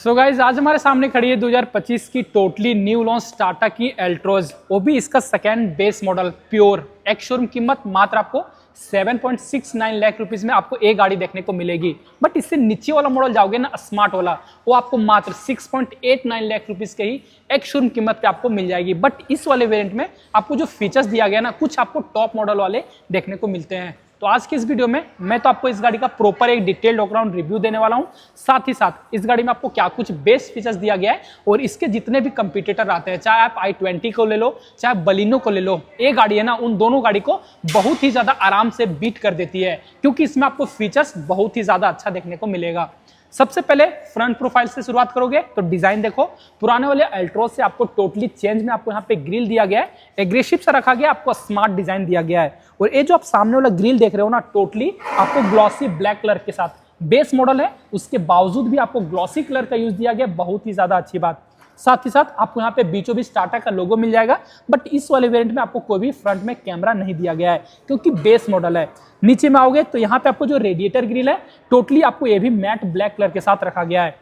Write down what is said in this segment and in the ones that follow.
So guys आज हमारे सामने खड़ी है 2025 की टोटली न्यू लॉन्च टाटा की एल्ट्रोज, वो भी इसका second base model pure. Ex showroom कीमत मात्र आपको 7.69 लाख रुपीस में आपको एक गाड़ी देखने को मिलेगी। बट इससे नीचे वाला मॉडल जाओगे ना, स्मार्ट वाला, वो आपको मात्र 6.89 लाख रुपीस के ही एक्स शोरूम कीमत पे आपको मिल जाएगी। बट इस वाले वेरिएंट में आपको जो फीचर्स दिया गया ना, कुछ आपको टॉप मॉडल वाले देखने को मिलते हैं। तो आज की इस वीडियो में मैं तो आपको इस गाड़ी का प्रॉपर एक डिटेल्ड वॉकअराउंड रिव्यू देने वाला हूं। साथ ही साथ इस गाड़ी में आपको क्या कुछ बेस्ट फीचर्स दिया गया है और इसके जितने भी कंपटीटर आते हैं, चाहे आप i20 को ले लो, चाहे बलिनो को ले लो, ये गाड़ी है ना, उन दोनों गाड़ी को बहुत ही ज्यादा आराम से बीट कर देती है, क्योंकि इसमें आपको फीचर्स बहुत ही ज्यादा अच्छा देखने को मिलेगा। सबसे पहले फ्रंट प्रोफाइल से शुरुआत करोगे तो डिजाइन देखो, पुराने वाले अल्ट्रोज से आपको टोटली चेंज में आपको यहाँ पे ग्रिल दिया गया है, एग्रेसिव सा रखा गया, आपको स्मार्ट डिजाइन दिया गया है। और ये जो आप सामने वाला ग्रिल देख रहे हो ना, टोटली आपको ग्लॉसी ब्लैक कलर के साथ बेस मॉडल है, उसके बावजूद भी आपको ग्लॉसी कलर का यूज दिया गया, बहुत ही ज्यादा अच्छी बात। साथ ही साथ आपको यहाँ पे बीचों बीच टाटा का लोगो मिल जाएगा। बट इस वाले वेरिएंट में आपको कोई भी फ्रंट में कैमरा नहीं दिया गया है, क्योंकि बेस मॉडल है। नीचे में आओगे तो यहाँ पे आपको जो रेडिएटर ग्रिल है, टोटली आपको ये भी मैट ब्लैक कलर के साथ रखा गया है।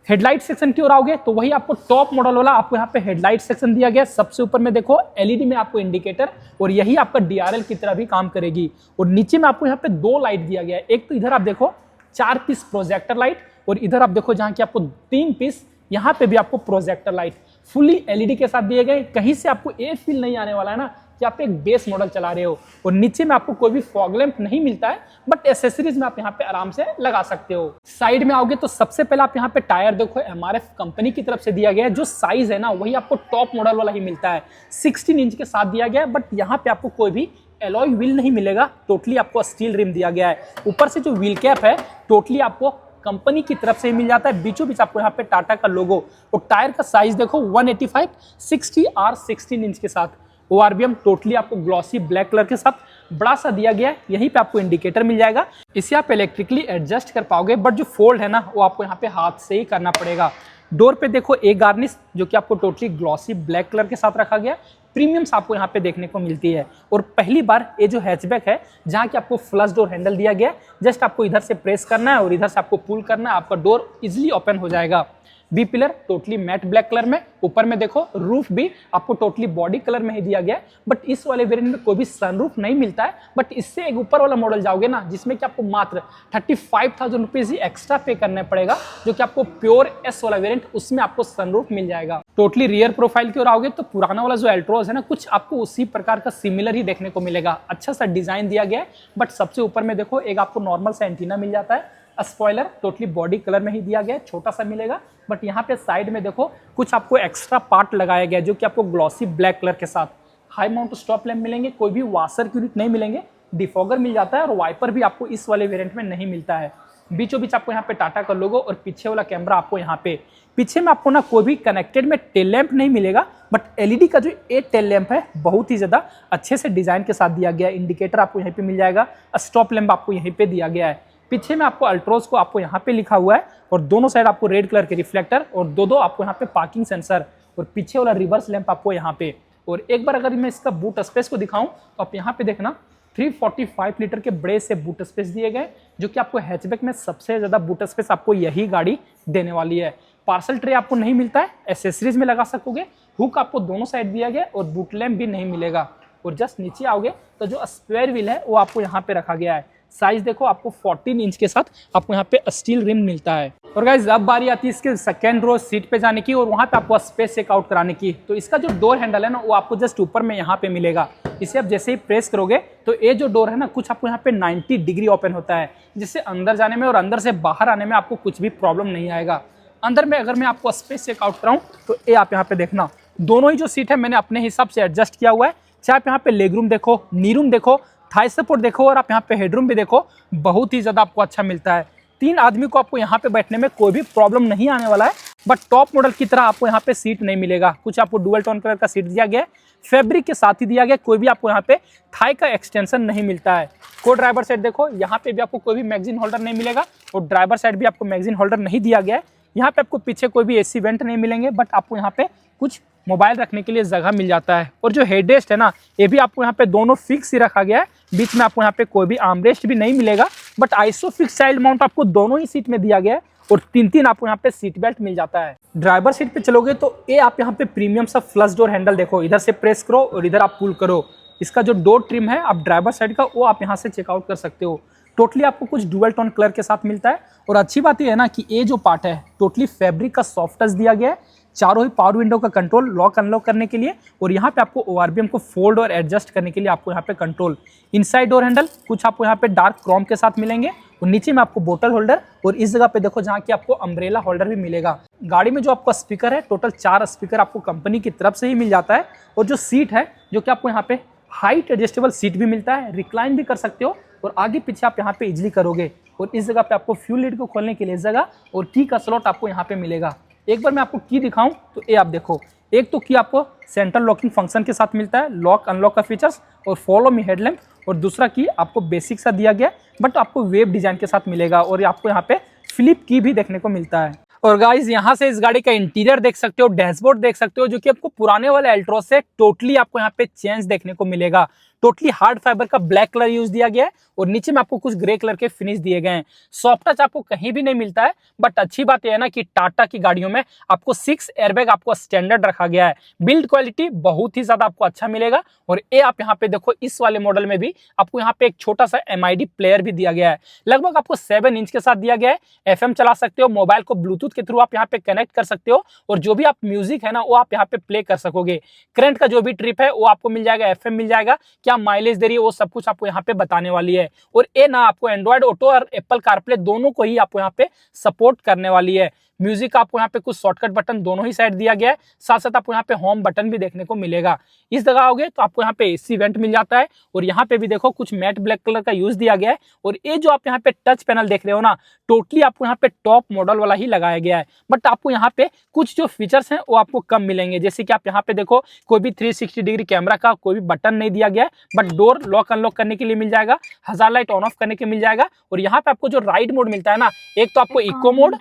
हेडलाइट सेक्शन की ओर आओगे तो वही आपको टॉप मॉडल वाला आपको यहाँ पे हेडलाइट सेक्शन दिया गया है। सबसे ऊपर में देखो एलईडी में आपको इंडिकेटर, और यही आपका डीआरएल की तरह भी काम करेगी। और नीचे में आपको यहाँ पे दो लाइट दिया गया है। एक तो इधर आप देखो 4 पीस प्रोजेक्टर लाइट, और इधर आप देखो जहाँ की आपको 3 पीस, यहाँ पे भी आपको प्रोजेक्टर लाइट फुली एलईडी के साथ दिए गए। कहीं से आपको ये फील नहीं आने वाला है ना कि आप एक बेस मॉडल चला रहे हो। और नीचे में आपको कोई भी फॉग लैंप नहीं मिलता है, बट एसेसरीज में आप यहाँ पे आराम से लगा सकते हो। साइड में आओगे तो सबसे पहले आप यहाँ पे टायर देखो, एमआरएफ कंपनी की तरफ से दिया गया है। जो साइज है ना, वही आपको टॉप मॉडल वाला ही मिलता है, 16 इंच के साथ दिया गया है। बट यहाँ पे आपको कोई भी एलॉय व्हील नहीं मिलेगा, टोटली आपको स्टील रिम दिया गया है। ऊपर से जो व्हील कैप है, टोटली आपको कंपनी की तरफ से ही मिल जाता है। बीचों बीच आपको यहाँ पे टाटा का लोगो। और टायर का साइज देखो 185 60 R 16 इंच के साथ। ORBM टोटली आपको ग्लॉसी ब्लैक कलर के साथ बड़ा सा दिया गया है। यहीं पे आपको इंडिकेटर मिल जाएगा, इसे आप इलेक्ट्रिकली एडजस्ट कर पाओगे। बट जो फोल्ड है ना, वो आपको यहाँ पे हाथ से ही करना पड़ेगा। डोर पे देखो एक गार्निश, जो कि आपको टोटली ग्लॉसी ब्लैक कलर के साथ रखा गया। प्रीमियम्स आपको यहाँ पे देखने को मिलती है। और पहली बार ये जो हैचबैक है, जहाँ की आपको फ्लश डोर हैंडल दिया गया है, जस्ट आपको इधर से प्रेस करना है और इधर से आपको पुल करना है, आपका डोर इजिली ओपन हो जाएगा। B pillar totally matte black colour में। ऊपर में देखो रूफ भी आपको टोटली बॉडी कलर में ही दिया गया है। बट इस वाले वेरिएंट में कोई भी सनरूफ नहीं मिलता है। बट इससे एक ऊपर वाला मॉडल जाओगे ना, जिसमें कि आपको मात्र 35,000 रुपीज ही एक्स्ट्रा पे करना पड़ेगा, जो कि आपको प्योर एस वाला वेरिएंट, उसमें आपको सनरूफ मिल जाएगा। टोटली रियर प्रोफाइल की ओर आओगे तो पुराना वाला जो एल्ट्रोज है ना, कुछ आपको उसी प्रकार का सिमिलर ही देखने को मिलेगा। अच्छा सा डिजाइन दिया गया है। बट सबसे ऊपर में देखो एक आपको नॉर्मल सा एंटीना मिल जाता है। स्पॉइलर टोटली बॉडी कलर में ही दिया गया है, छोटा सा मिलेगा। बट यहाँ पे साइड में देखो कुछ आपको एक्स्ट्रा पार्ट लगाया गया है, जो कि आपको ग्लॉसी ब्लैक कलर के साथ। हाई माउंट स्टॉप लैंप मिलेंगे, कोई भी वाशर यूनिट नहीं मिलेंगे। डिफॉगर मिल जाता है, और वाइपर भी आपको इस वाले वेरिएंट में नहीं मिलता है। बीचों बीच आपको यहाँ पे टाटा का लोगो, और पीछे वाला कैमरा आपको यहाँ पे। पीछे में आपको ना कोई भी कनेक्टेड में टेल लैंप नहीं मिलेगा। बट एलईडी का जो ये टेल लैंप है, बहुत ही ज्यादा अच्छे से डिजाइन के साथ दिया गया है। इंडिकेटर आपको यहीं पे मिल जाएगा, स्टॉप लैंप आपको यहीं पे दिया गया है। पीछे में आपको अल्ट्रोज को आपको यहाँ पे लिखा हुआ है, और दोनों साइड आपको रेड कलर के रिफ्लेक्टर, और दो आपको यहाँ पे पार्किंग सेंसर, और पीछे वाला रिवर्स लैंप आपको यहाँ पे। और एक बार अगर मैं इसका बूट स्पेस को दिखाऊं तो आप यहाँ पे देखना 345 लीटर के बड़े से बूट स्पेस दिए गए, जो कि आपको हैचबैक में सबसे ज्यादा बूट स्पेस आपको यही गाड़ी देने वाली है। पार्सल ट्रे आपको नहीं मिलता है, एसेसरीज में लगा सकोगे। हुक आपको दोनों साइड दिया गया, और बूट लैंप भी नहीं मिलेगा। और जस्ट नीचे आओगे तो जो स्पेयर व्हील है, वो आपको यहाँ पे रखा गया है। साइज देखो आपको 14 इंच के साथ आपको यहाँ पे स्टील रिम मिलता है। और गाइस अब बारी आती है इसके सेकेंड रो सीट पे जाने की, और वहाँ पे आपको स्पेस चेकआउट कराने की। तो इसका जो डोर हैंडल है ना, वो आपको जस्ट ऊपर में यहाँ पे मिलेगा। इसे आप जैसे ही प्रेस करोगे तो ये जो डोर है ना, कुछ आपको यहाँ पे 90 डिग्री ओपन होता है, जिससे अंदर जाने में और अंदर से बाहर आने में आपको कुछ भी प्रॉब्लम नहीं आएगा। अंदर में अगर मैं आपको स्पेस चेकआउट कराऊँ तो ये आप यहाँ पे देखना, दोनों ही जो सीट है मैंने अपने हिसाब से एडजस्ट किया हुआ है। चाहे आप यहाँ पे लेग रूम देखो, नी रूम देखो, थाई सपोर्ट देखो, और आप यहाँ पे हेडरूम भी देखो, बहुत ही ज्यादा आपको अच्छा मिलता है। 3 आदमी को आपको यहाँ पे बैठने में कोई भी प्रॉब्लम नहीं आने वाला है। बट टॉप मॉडल की तरह आपको यहाँ पे सीट नहीं मिलेगा। कुछ आपको डुअल टोन कलर का सीट दिया गया है, फैब्रिक के साथ ही दिया गया। कोई भी आपको यहाँ पे थाई का एक्सटेंशन नहीं मिलता है। को ड्राइवर साइड देखो, यहाँ पे भी आपको कोई भी मैगजीन होल्डर नहीं मिलेगा, और ड्राइवर साइड भी आपको मैगजीन होल्डर नहीं दिया गया है। यहाँ पे आपको पीछे कोई भी एसी वेंट नहीं मिलेंगे, बट आपको यहाँ पे कुछ मोबाइल रखने के लिए जगह मिल जाता है। और जो हेडरेस्ट है ना, ये भी आपको यहाँ पे दोनों फिक्स ही रखा गया है। बीच में आपको यहाँ पे कोई भी आर्मरेस्ट भी नहीं मिलेगा। बट आइसोफिक्स चाइल्ड माउंट आपको दोनों ही सीट में दिया गया है, और 3 आपको यहाँ पे सीट बेल्ट मिल जाता है। ड्राइवर सीट पे चलोगे तो ये आप यहाँ पे प्रीमियम सा फ्लश डोर हैंडल देखो, इधर से प्रेस करो और इधर आप पुल करो। इसका जो डोर ट्रिम है आप ड्राइवर साइड का वो आप यहाँ से चेकआउट कर सकते हो। टोटली आपको कुछ डुअल टोन कलर के साथ मिलता है। और अच्छी बात ये है ना कि ये जो पार्ट है टोटली फैब्रिक का सॉफ्ट टच दिया गया है। चारों ही पावर विंडो का कंट्रोल लॉक अनलॉक करने के लिए, और यहाँ पे आपको ORBM को फोल्ड और एडजस्ट करने के लिए आपको यहाँ पे कंट्रोल। इनसाइड डोर हैंडल कुछ आपको यहाँ पे डार्क क्रोम के साथ मिलेंगे, और नीचे में आपको बोतल होल्डर, और इस जगह पे देखो जहाँ की आपको अम्ब्रेला होल्डर भी मिलेगा। गाड़ी में जो आपका स्पीकर है टोटल 4 स्पीकर आपको कंपनी की तरफ से ही मिल जाता है। और जो सीट है जो कि आपको यहाँ पे हाइट एडजस्टेबल सीट भी मिलता है, रिक्लाइन भी कर सकते हो और आगे पीछे आप यहाँ पे इजिली करोगे। और इस जगह पे आपको फ्यूल लीड को खोलने के लिए जगह और की का स्लॉट आपको यहाँ पे मिलेगा। एक बार मैं आपको की दिखाऊं तो ये आप देखो, एक तो की आपको सेंट्रल लॉकिंग फंक्शन के साथ मिलता है, लॉक अनलॉक का फीचर्स और फॉलो मी हेडलैम्प, और दूसरा की आपको बेसिक सा दिया गया बट आपको वेब डिजाइन के साथ मिलेगा। और आपको यहाँ पे फ्लिप की भी देखने को मिलता है। और गाइज यहाँ से इस गाड़ी का इंटीरियर देख सकते हो, डैशबोर्ड देख सकते हो, जो कि आपको पुराने वाले एल्ट्रोस से टोटली आपको यहाँ पे चेंज देखने को मिलेगा। टोटली हार्ड फाइबर का ब्लैक कलर यूज दिया गया है और नीचे में आपको कुछ ग्रे कलर के फिनिश दिए गए हैं। सॉफ्ट टच आपको कहीं भी नहीं मिलता है, बट अच्छी बात यह है ना कि टाटा की गाड़ियों में आपको 6 एयरबैग आपको स्टैंडर्ड रखा गया है। बिल्ड क्वालिटी बहुत ही ज्यादा आपको अच्छा मिलेगा। और ये आप यहाँ पे देखो, इस वाले मॉडल में भी आपको यहाँ पे एक छोटा सा MID प्लेयर भी दिया गया है, लगभग आपको 7 इंच के साथ दिया गया है। FM चला सकते हो, मोबाइल को ब्लूटूथ के थ्रू आप यहाँ पे कनेक्ट कर सकते हो, और जो भी आप म्यूजिक है ना वो आप यहाँ पे प्ले कर सकोगे। करंट का जो भी ट्रिप है वो आपको मिल जाएगा, FM मिल जाएगा, क्या माइलेज दे रही है वो सब कुछ आपको यहाँ पे बताने वाली है। और ये ना आपको एंड्रॉइड ऑटो और एप्पल कारप्ले दोनों को ही आपको यहाँ पे सपोर्ट करने वाली है। म्यूजिक आपको यहाँ पे कुछ शॉर्टकट बटन दोनों ही साइड दिया गया है, साथ साथ आपको यहाँ पे होम बटन भी देखने को मिलेगा। इस जगह आओगे तो आपको यहाँ पे AC वेंट मिल जाता है, और यहाँ पे भी देखो कुछ मैट ब्लैक कलर का यूज दिया गया है। और ये जो आप यहाँ पे टच पैनल देख रहे हो ना, टोटली आपको यहाँ पे टॉप मॉडल वाला ही लगाया गया है, बट आपको यहाँ पे कुछ जो फीचर्स हैं वो आपको कम मिलेंगे। जैसे कि आप यहाँ पे देखो, कोई भी 360 डिग्री कैमरा का कोई भी बटन नहीं दिया गया है, बट डोर लॉक अनलॉक करने के लिए मिल जाएगा, हज़ार लाइट ऑन ऑफ करने के मिल जाएगा। और यहाँ पे आपको जो राइड मोड मिलता है ना, एक तो आपको इको मोड,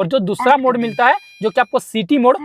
और जो दूसरा मोड मिलता है जो कि आपको सिटी मोड,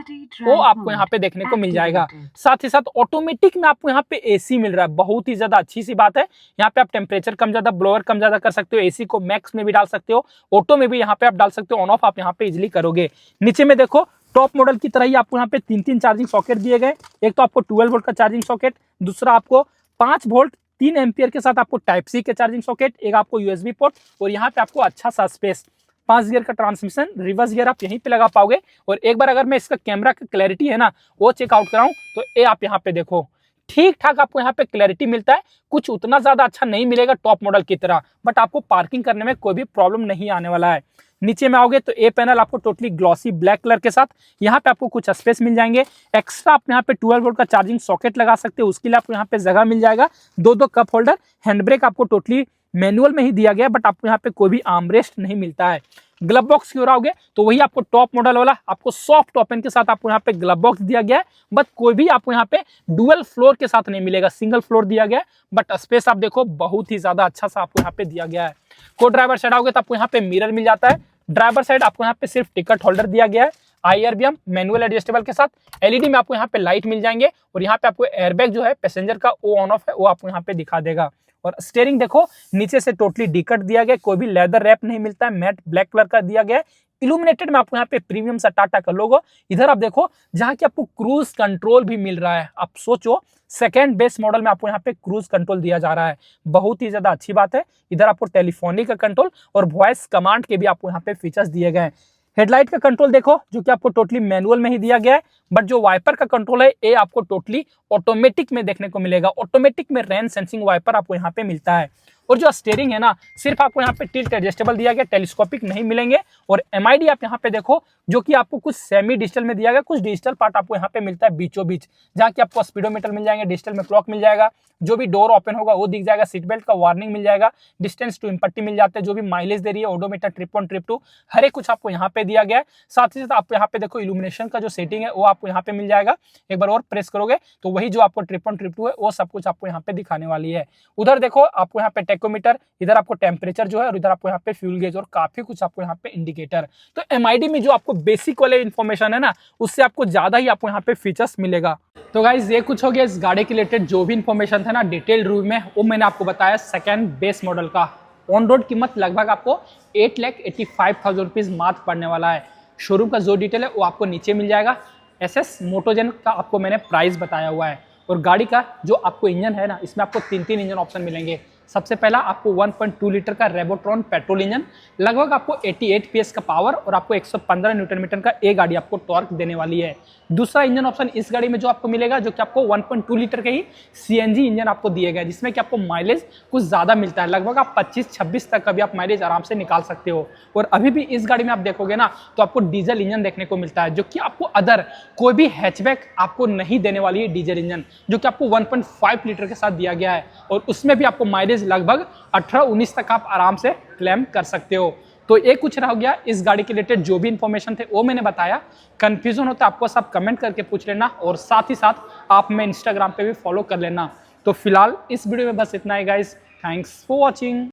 वो आपको यहाँ पे देखने को मिल जाएगा। साथ ही साथ ऑटोमेटिक में आपको यहाँ पे AC मिल रहा है, बहुत ही ज्यादा अच्छी सी बात है। यहाँ पे आप टेम्परेचर कम ज्यादा, ब्लोअर कम ज्यादा कर सकते हो, AC को मैक्स में भी डाल सकते हो, ऑटो में भी यहाँ पे आप डाल सकते हो, ऑन ऑफ आप यहाँ पे इजिली करोगे। नीचे में देखो टॉप मॉडल की तरह ही आपको यहाँ पे 3 चार्जिंग सॉकेट दिए गए। एक तो आपको 12 वोल्ट का चार्जिंग सॉकेट, दूसरा आपको 5 वोल्ट 3 एम्पियर के साथ आपको टाइप C के चार्जिंग सॉकेट, एक आपको USB पोर्ट, और यहाँ पे आपको अच्छा सा स्पेस। 5 गियर का ट्रांसमिशन, रिवर्स गियर आप यहीं पे लगा पाओगे। और एक बार अगर मैं इसका कैमरा का क्लैरिटी है ना वो चेकआउट कराऊं तो ये आप यहाँ पे देखो, ठीक ठाक आपको यहाँ पे क्लैरिटी मिलता है। कुछ उतना ज्यादा अच्छा नहीं मिलेगा टॉप मॉडल की तरह, बट आपको पार्किंग करने में कोई भी प्रॉब्लम नहीं आने वाला है। नीचे में आओगे तो ये पैनल आपको टोटली ग्लॉसी ब्लैक कलर के साथ, यहाँ पे आपको कुछ स्पेस मिल जाएंगे। एक्स्ट्रा आप यहाँ पे 12 वोल्ट का चार्जिंग सॉकेट लगा सकते हो, उसके लिए आपको यहाँ पे जगह मिल जाएगा। 2 कप होल्डर, हैंड ब्रेक आपको टोटली मैनुअल में ही दिया गया है, बट आपको यहाँ पे कोई भी आर्मरेस्ट नहीं मिलता है। ग्लव बॉक्स की ओर आओगे तो वही आपको टॉप मॉडल वाला आपको सॉफ्ट ओपन के साथ आपको यहाँ पे ग्लव बॉक्स दिया गया है, बट कोई भी आपको यहाँ पे डुअल फ्लोर के साथ नहीं मिलेगा, सिंगल फ्लोर दिया गया है। बट स्पेस आप देखो बहुत ही ज्यादा अच्छा सा आपको यहाँ पे दिया गया है। को ड्राइवर साइड आओगे तो आपको यहाँ पे मिरर मिल जाता है। ड्राइवर साइड आपको यहाँ पे सिर्फ टिकट होल्डर दिया गया है, IRBM मैनुअल एडजस्टेबल के साथ। LED में आपको यहाँ पे लाइट मिल जाएंगे, और यहाँ पे आपको एयरबैग जो है पैसेंजर का वो ऑन ऑफ है वो आपको यहाँ पे दिखा देगा। और स्टीयरिंग देखो नीचे से टोटली डी-कट दिया गया, कोई भी लेदर रैप नहीं मिलता है, मैट ब्लैक कलर का दिया गया है। इल्यूमिनेटेड में आपको यहाँ पे प्रीमियम सा टाटा का लोगो। इधर आप देखो जहाँ की आपको क्रूज कंट्रोल भी मिल रहा है। आप सोचो सेकेंड बेस मॉडल में आपको यहाँ पे क्रूज कंट्रोल दिया जा रहा है, बहुत ही ज्यादा अच्छी बात है। इधर आपको टेलीफोनिक का कंट्रोल और वॉइस कमांड के भी आपको यहाँ पे फीचर्स दिए गए हैं। हेडलाइट का कंट्रोल देखो जो कि आपको टोटली मैनुअल में ही दिया गया है, बट जो वाइपर का कंट्रोल है ये आपको टोटली ऑटोमेटिक में देखने को मिलेगा। ऑटोमेटिक में रेन सेंसिंग वाइपर आपको यहाँ पे मिलता है। और जो स्टीयरिंग है ना, सिर्फ आपको यहाँ पे टिल्ट एडजस्टेबल दिया गया, टेलीस्कोपिक नहीं मिलेंगे। और MID आप यहाँ पे देखो जो कि आपको कुछ सेमी डिजिटल में दिया गया, कुछ डिजिटल पार्ट आपको यहाँ पे मिलता है बीचों बीच, जहाँ की आपको स्पीडोमीटर मिल जाएंगे, डिजिटल में क्लॉक मिल जाएगा, जो भी डोर ओपन होगा वो दिख जाएगा, सीट बेल्ट का वार्निंग मिल जाएगा, डिस्टेंस टू इम्पट्टी मिल जाते हैं, जो भी माइलेज दे रही है, ओडोमीटर, ट्रिप 1 ट्रिप 2 हर एक कुछ आपको यहाँ पे दिया गया है। साथ ही साथ आपको यहाँ पे देखो इल्यूमिनेशन का जो सेटिंग है वो आपको यहाँ पे मिल जाएगा। एक बार और प्रेस करोगे तो वही जो आपको ट्रिप 1 ट्रिप 2 है वो सब कुछ आपको यहाँ पे दिखाने वाली है। उधर देखो आपको यहाँ पे टेकोमीटर, इधर आपको टेम्परेचर जो है, और इधर आपको यहाँ पे फ्यूल गेज और काफी कुछ आपको यहाँ पे इंडिकेटर। तो MID में जो आपको बेसिक वाले इन्फॉर्मेशन है ना, उससे आपको ज्यादा ही आपको यहाँ पे फीचर्स मिलेगा। तो गाइज ये कुछ हो गया इस गाड़ी के रिलेटेड जो भी इन्फॉर्मेशन था ना डिटेल रिव्यू में, वो मैंने आपको बताया सेकेंड बेस मॉडल का। ऑन रोड कीमत लगभग आपको 8,85,000 रुपीज़ मात्र पड़ने वाला है। शोरूम का जो डिटेल है वो आपको नीचे मिल जाएगा। एसएस मोटोजेन का आपको मैंने प्राइस बताया हुआ है। और गाड़ी का जो आपको इंजन है ना, इसमें आपको तीन इंजन ऑप्शन मिलेंगे। सबसे पहला आपको 1.2 लीटर का रेबोट्रॉन पेट्रोल इंजन, लगभग आपको 88 पीएस का पावर और आपको 115 न्यूटन मीटर का ये गाड़ी आपको टॉर्क देने वाली है। दूसरा इंजन ऑप्शन इस गाड़ी में जो आपको मिलेगा, जो कि आपको 1.2 लीटर का ही सीएनजी इंजन आपको दिए गए, जिसमें कि आपको माइलेज कुछ ज़्यादा मिलता है। लगभग आप 25-26 तक का भी आप माइलेज आराम से निकाल सकते हो। और अभी भी इस गाड़ी में आप देखोगे ना, तो आपको डीजल इंजन देखने को मिलता है, जो कि आपको अदर कोई भी हैचबैक आपको नहीं देने वाली है। डीजल इंजन जो कि आपको 1.5 लीटर के साथ दिया गया है, और उसमें भी आपको माइलेज लगभग 18-19 तक आप आराम से क्लेम कर सकते हो। तो ये कुछ रह गया इस गाड़ी के रिलेटेड, जो भी इंफॉर्मेशन थे वो मैंने बताया। कंफ्यूजन होता है आपको सब कमेंट करके पूछ लेना, और साथ ही साथ आप मैं इंस्टाग्राम पे भी फॉलो कर लेना। तो फिलहाल इस वीडियो में बस इतना ही गाइस, थैंक्स फॉर वॉचिंग।